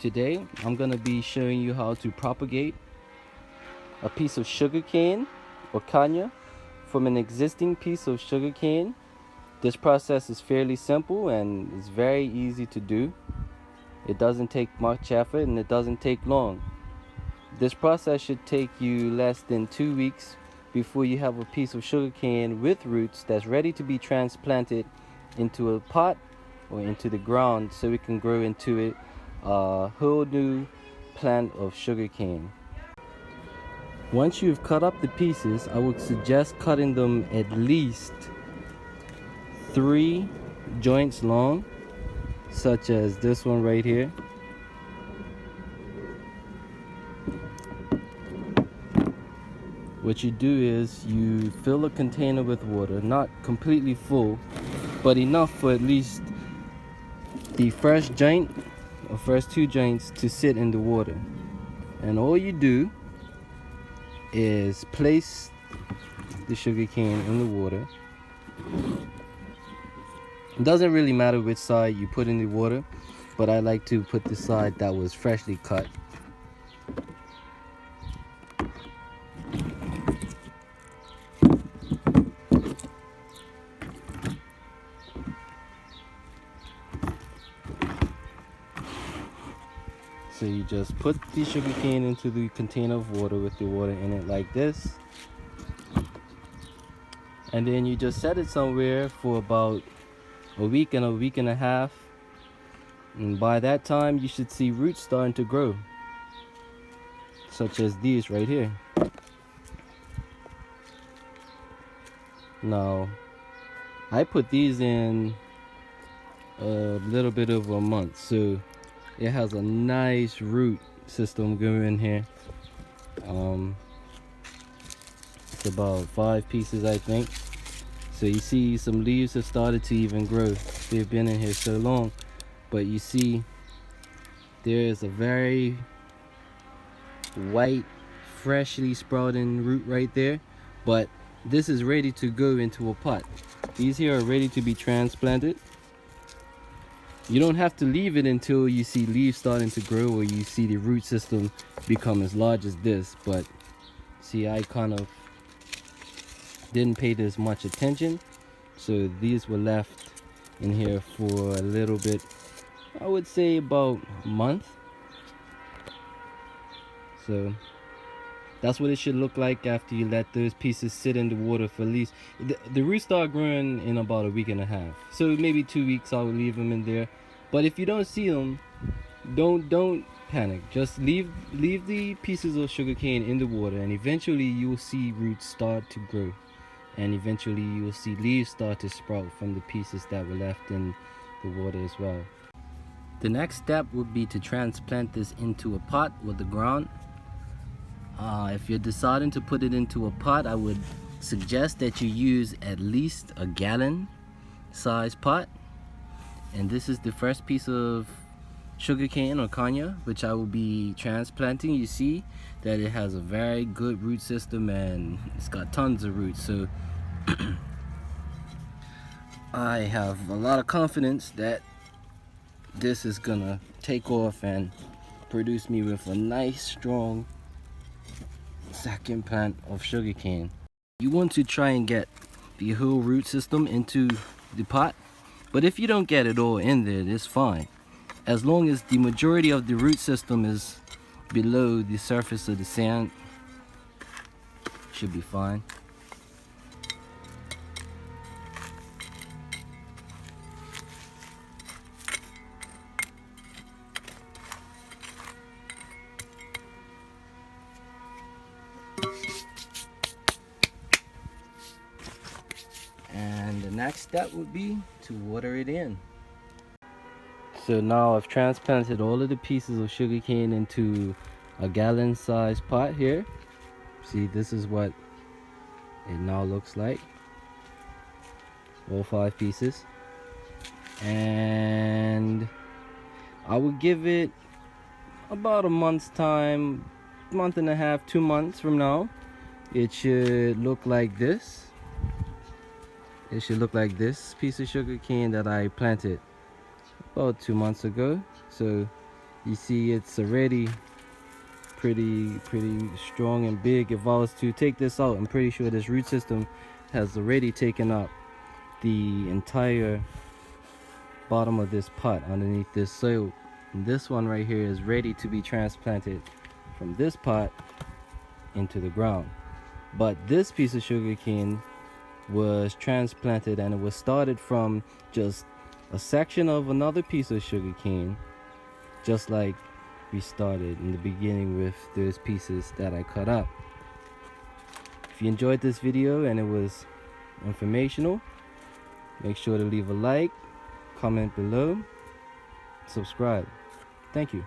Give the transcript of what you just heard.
Today I'm gonna be showing you how to propagate a piece of sugarcane or caña from an existing piece of sugarcane. This process is fairly simple and it's very easy to do. It doesn't take much effort and it doesn't take long. This process should take you less than 2 weeks before you have a piece of sugarcane with roots that's ready to be transplanted into a pot or into the ground so it can grow into a whole new plant of sugarcane. Once you've cut up the pieces, I would suggest cutting them at least 3 joints long, such as this one right here. What you do is you fill a container with water, not completely full, but enough for at least the first joint or first 2 joints to sit in the water. And all you do is place the sugar cane in the water. It doesn't really matter which side you put in the water, but I like to put the side that was freshly cut. So you just put the sugar cane into the container of water with the water in it like this, and then you just set it somewhere for about a week and a half, and by that time you should see roots starting to grow, such as these right here. Now I put these in a little bit over a month, so it has a nice root system going here. It's about 5 pieces, I think. So you see some leaves have started to even grow. They've been in here so long, but you see there is a very white, freshly sprouting root right there. But this is ready to go into a pot. These here are ready to be transplanted. You don't have to leave it until you see leaves starting to grow or you see the root system become as large as this. But see, I kind of didn't pay this much attention, so these were left in here for a little bit. I would say about a month. So that's what it should look like after you let those pieces sit in the water for at least the roots start growing in about a week and a half, so maybe 2 weeks I will leave them in there. But if you don't see them, don't panic. Just leave the pieces of sugarcane in the water, and eventually you will see roots start to grow, and eventually you will see leaves start to sprout from the pieces that were left in the water as well. The next step would be to transplant this into a pot with the ground. If you're deciding to put it into a pot, I would suggest that you use at least a gallon size pot. And this is the first piece of sugarcane or caña which I will be transplanting. You see that it has a very good root system and it's got tons of roots, so I have a lot of confidence that this is gonna take off and produce me with a nice strong second plant of sugarcane. You want to try and get the whole root system into the pot, but if you don't get it all in there, it's fine. As long as the majority of the root system is below the surface of the sand, should be fine. And the next step would be to water it in. So now I've transplanted all of the pieces of sugarcane into a gallon sized pot here. See, this is what it now looks like. All 5 pieces. And I would give it about a month's time, month and a half, 2 months from now. It should look like this. It should look like this piece of sugar cane that I planted about 2 months ago. So You see it's already pretty strong and big. If I was to take this out, I'm pretty sure this root system has already taken up the entire bottom of this pot underneath this soil. And this one right here is ready to be transplanted from this pot into the ground. But this piece of sugar cane was transplanted, and it was started from just a section of another piece of sugar cane, just like we started in the beginning with those pieces that I cut up. If you enjoyed this video and it was informational, make sure to leave a like, comment below, subscribe. Thank you.